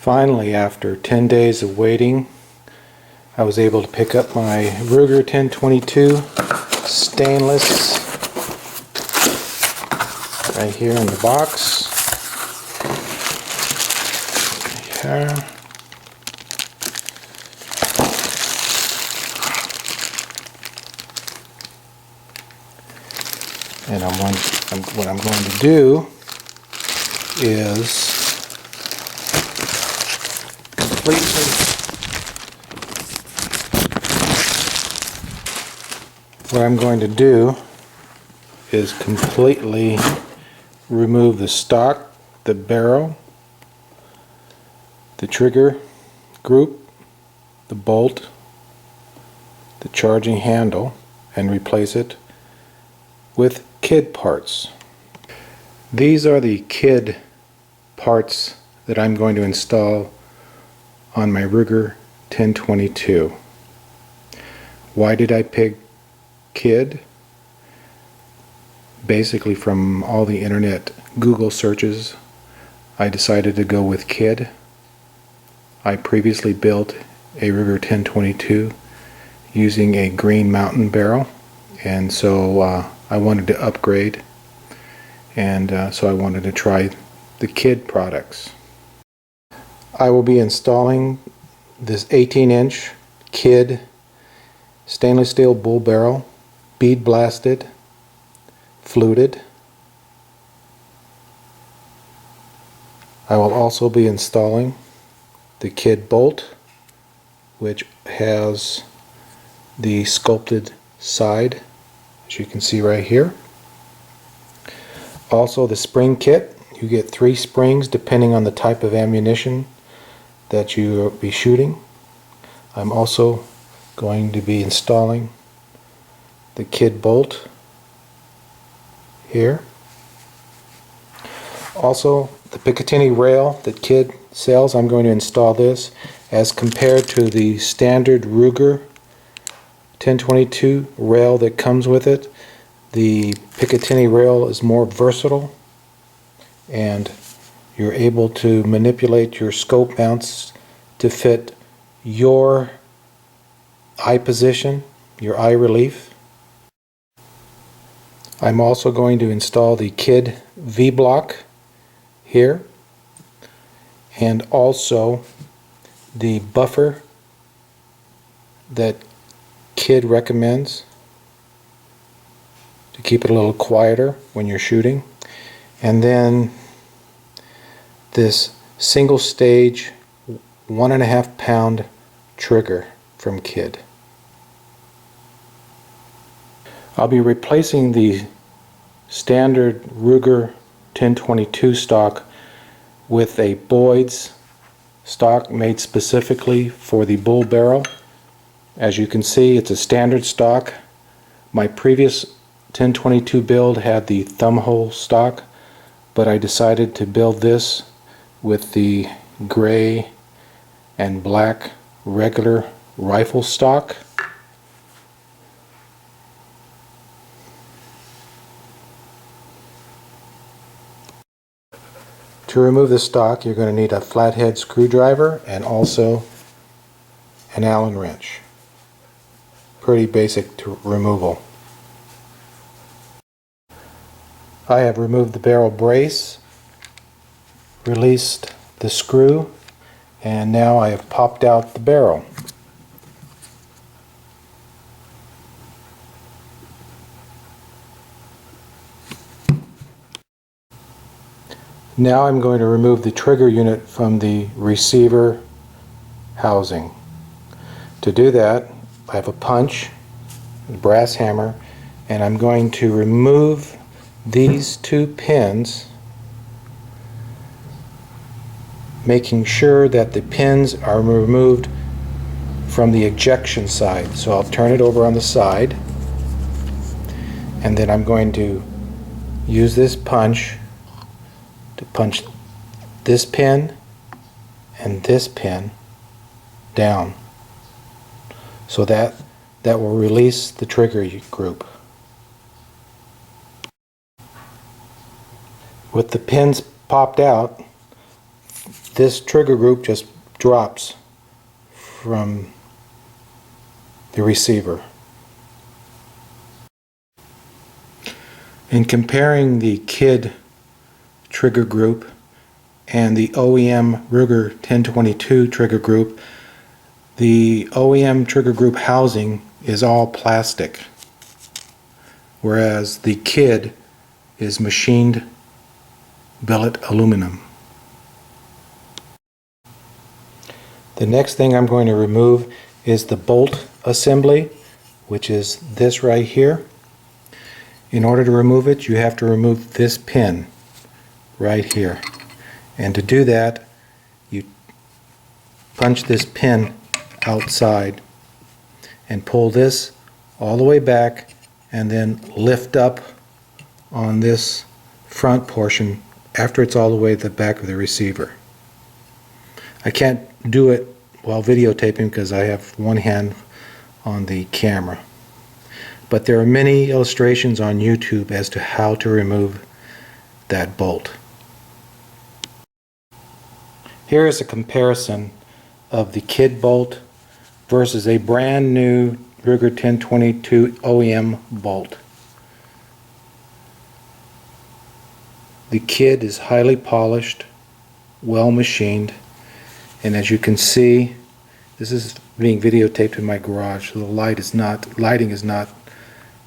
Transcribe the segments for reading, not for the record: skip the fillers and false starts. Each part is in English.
Finally, after 10 days of waiting, I was able to pick up my Ruger 1022 stainless right here in the box. Here. And what I'm going to do is completely remove the stock, the barrel, the trigger group, the bolt, the charging handle, and replace it with KID parts. These are the KID parts that I'm going to install on my Ruger 1022. Why did I pick KID? Basically, from all the internet Google searches, I decided to go with KID. I previously built a Ruger 1022 using a Green Mountain barrel, and so I wanted to upgrade, and so I wanted to try the KID products. I will be installing this 18-inch KID stainless steel bull barrel, bead blasted, fluted. I will also be installing the KID bolt, which has the sculpted side, as you can see right here. Also the spring kit. You get 3 springs depending on the type of ammunition that you will be shooting. I'm also going to be installing the KID bolt here. Also, the Picatinny rail that KID sells, I'm going to install this. As compared to the standard Ruger 1022 rail that comes with it, the Picatinny rail is more versatile, and you're able to manipulate your scope mounts to fit your eye position, your eye relief. I'm also going to install the KID V-block here, and also the buffer that KID recommends to keep it a little quieter when you're shooting. And then this single stage 1.5 pound trigger from KID. I'll be replacing the standard Ruger 1022 stock with a Boyd's stock made specifically for the bull barrel. As you can see, it's a standard stock. My previous 1022 build had the thumb hole stock, but I decided to build this with the gray and black regular rifle stock. To remove the stock, you're going to need a flathead screwdriver and also an Allen wrench. Pretty basic removal. I have removed the barrel brace, released the screw, and now I have popped out the barrel. Now I'm going to remove the trigger unit from the receiver housing. To do that, I have a punch, a brass hammer, and I'm going to remove these 2 pins, making sure that the pins are removed from the ejection side. So I'll turn it over on the side, and then I'm going to use this punch to punch this pin and this pin down, so that will release the trigger group. With the pins popped out, this trigger group just drops from the receiver. In comparing the Kidd trigger group and the OEM Ruger 1022 trigger group, the OEM trigger group housing is all plastic, whereas the Kidd is machined billet aluminum. The next thing I'm going to remove is the bolt assembly, which is this right here. In order to remove it, you have to remove this pin right here. And to do that, you punch this pin outside and pull this all the way back and then lift up on this front portion after it's all the way to the back of the receiver. I can't do it while videotaping because I have one hand on the camera. But there are many illustrations on YouTube as to how to remove that bolt. Here is a comparison of the Kidd bolt versus a brand new Ruger 1022 OEM bolt. The Kidd is highly polished, well machined, and as you can see, this is being videotaped in my garage, so the lighting is not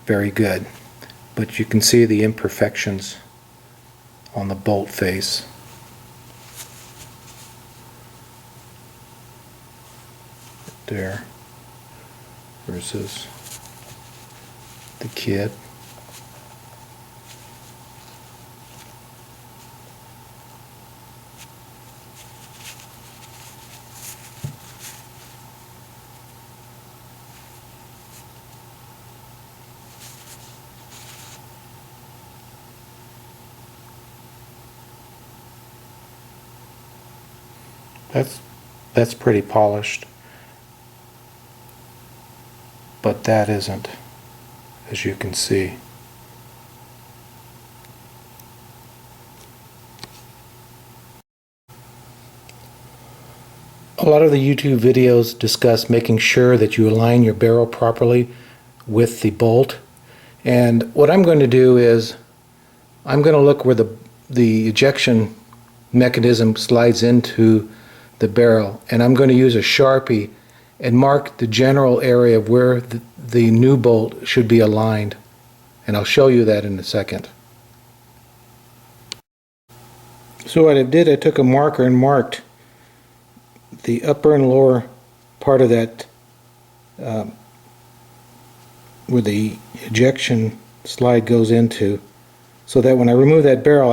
very good, but you can see the imperfections on the bolt face. There versus the Kidd. That's pretty polished, but that isn't, as you can see. A lot of the YouTube videos discuss making sure that you align your barrel properly with the bolt, and what I'm going to do is I'm going to look where the ejection mechanism slides into the barrel, and I'm going to use a Sharpie and mark the general area of where the new bolt should be aligned, and I'll show you that in a second. So what I did, I took a marker and marked the upper and lower part of that where the ejection slide goes into, so that when I remove that barrel,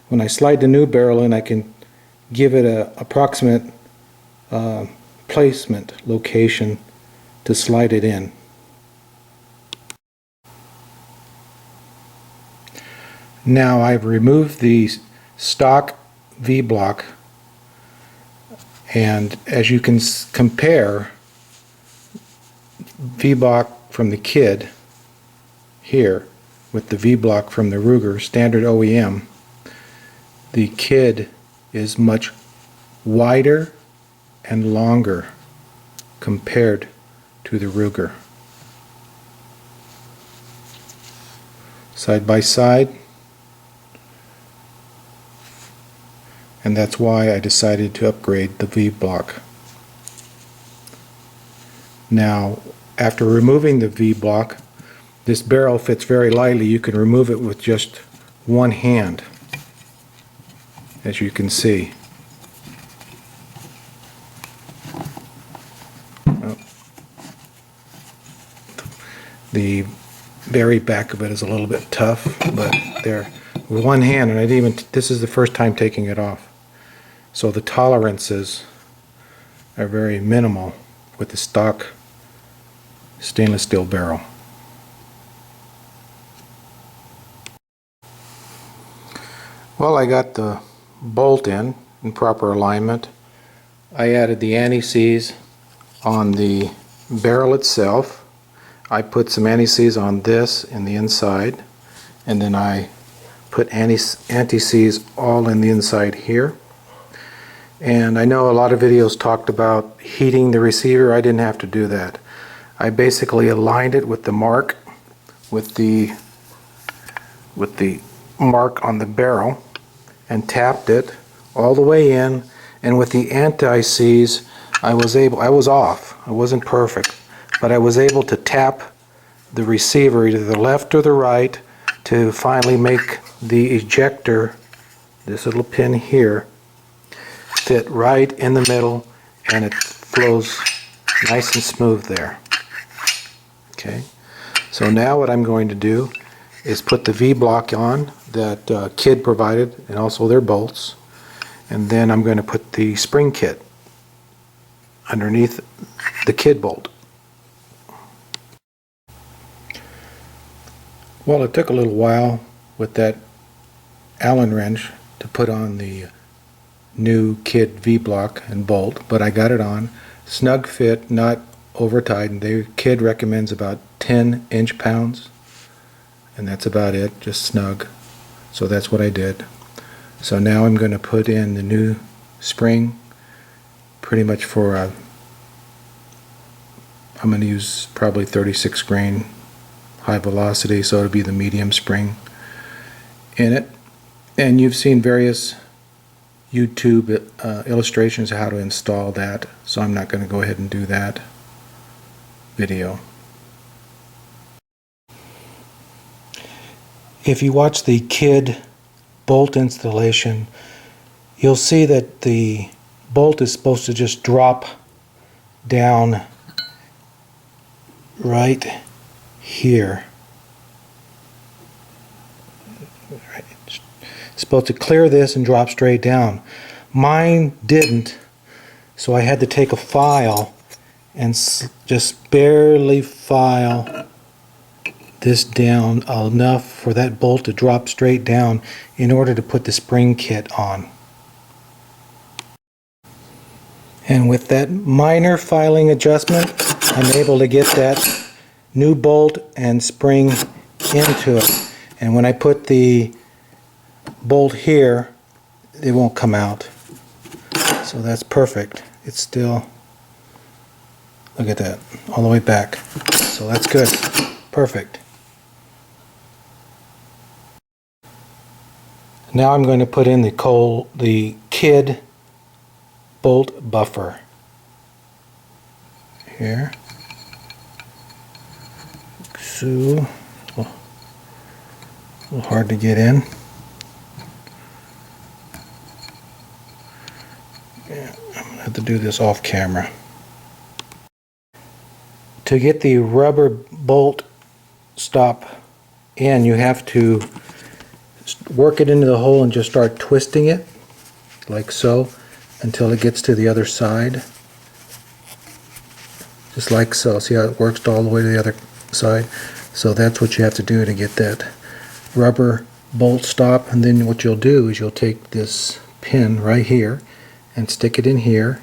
when I slide the new barrel in, I can give it a approximate placement location to slide it in. Now I've removed the stock V-block, and as you can compare V-block from the Kidd here with the V-block from the Ruger standard OEM, the Kidd is much wider and longer compared to the Ruger. Side by side, and that's why I decided to upgrade the V-block. Now, after removing the V-block, this barrel fits very lightly. You can remove it with just one hand, as you can see. The very back of it is a little bit tough, but there, with one hand, and this is the first time taking it off. So the tolerances are very minimal with the stock stainless steel barrel. Well, I got the bolt in proper alignment. I added the anti-seize on the barrel itself. I put some anti-seize on this in the inside, and then I put anti-seize all in the inside here. And I know a lot of videos talked about heating the receiver. I didn't have to do that. I basically aligned it with the mark, with the mark on the barrel, and tapped it all the way in. And with the anti-seize, I was off. I wasn't perfect, but I was able to tap the receiver either the left or the right to finally make the ejector, this little pin here, fit right in the middle, and it flows nice and smooth there. Okay, so now what I'm going to do is put the V-block on that Kidd provided, and also their bolts, and then I'm going to put the spring kit underneath the Kidd bolt. Well, it took a little while with that Allen wrench to put on the new Kidd V-block and bolt, but I got it on. Snug fit, not over tight, and Kidd recommends about 10 inch-pounds, and that's about it, just snug. So that's what I did. So now I'm going to put in the new spring, pretty much for I'm going to use probably 36 grain high velocity, so it'll be the medium spring in it. And you've seen various YouTube illustrations of how to install that, so I'm not going to go ahead and do that video. If you watch the Kidd bolt installation, you'll see that the bolt is supposed to just drop down right here. It's supposed to clear this and drop straight down. Mine didn't, so I had to take a file and just barely file this down enough for that bolt to drop straight down in order to put the spring kit on. And with that minor filing adjustment, I'm able to get that new bolt and spring into it. And when I put the bolt here, it won't come out. So that's perfect. It's still, look at that, all the way back. So that's good. Perfect. Now I'm going to put in the Kidd bolt buffer here. So a little hard to get in. Yeah, I'm going to have to do this off camera. To get the rubber bolt stop in, you have to work it into the hole and just start twisting it like so until it gets to the other side, just like so. See how it works all the way to the other side? So that's what you have to do to get that rubber bolt stop. And then what you'll do is you'll take this pin right here and stick it in here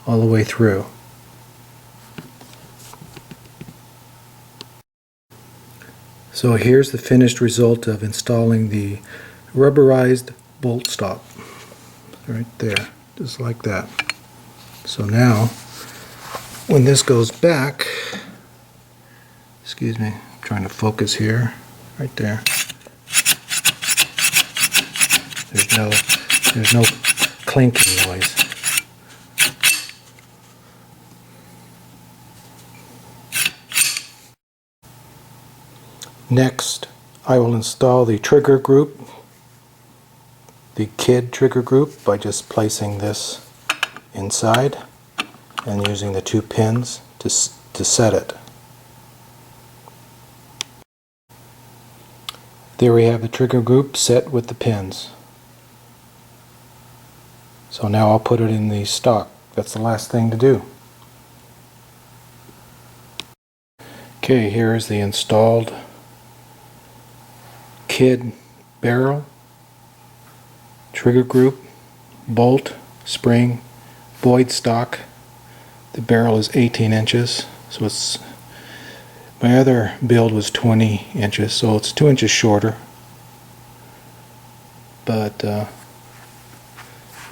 all the way through. So here's the finished result of installing the rubberized bolt stop right there, just like that. So now when this goes back, excuse me, I'm trying to focus here, right there. There's no clinking noise. Next, I will install the trigger group, the Kidd trigger group, by just placing this inside and using the two pins to set it. There we have the trigger group set with the pins. So now I'll put it in the stock. That's the last thing to do. Okay, here is the installed Kidd barrel, trigger group, bolt, spring, Boyd stock. The barrel is 18 inches, so it's, my other build was 20 inches, so it's 2 inches shorter. But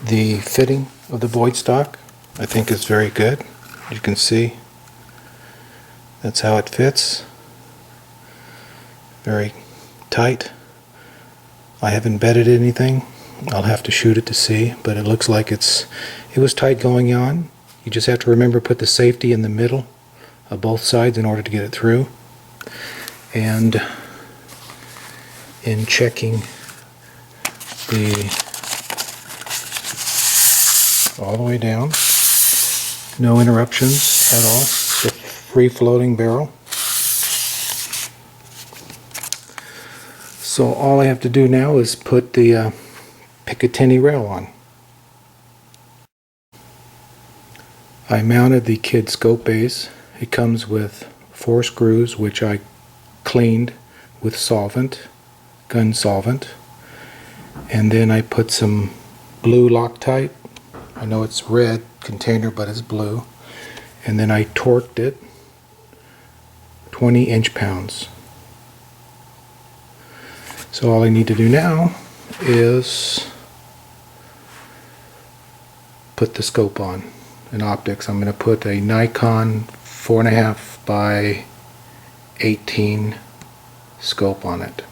The fitting of the void stock I think is very good. You can see that's how it fits. Very tight. I haven't bedded anything. I'll have to shoot it to see, but it looks like it was tight going on. You just have to remember put the safety in the middle of both sides in order to get it through. And in checking all the way down, no interruptions at all. It's a free-floating barrel. So all I have to do now is put the Picatinny rail on. I mounted the Kidd scope base. It comes with 4 screws, which I cleaned with solvent, gun solvent, and then I put some blue Loctite. I know it's red container, but it's blue. And then I torqued it 20 inch-pounds. So all I need to do now is put the scope on. In optics, I'm going to put a Nikon 4.5 by 18 scope on it.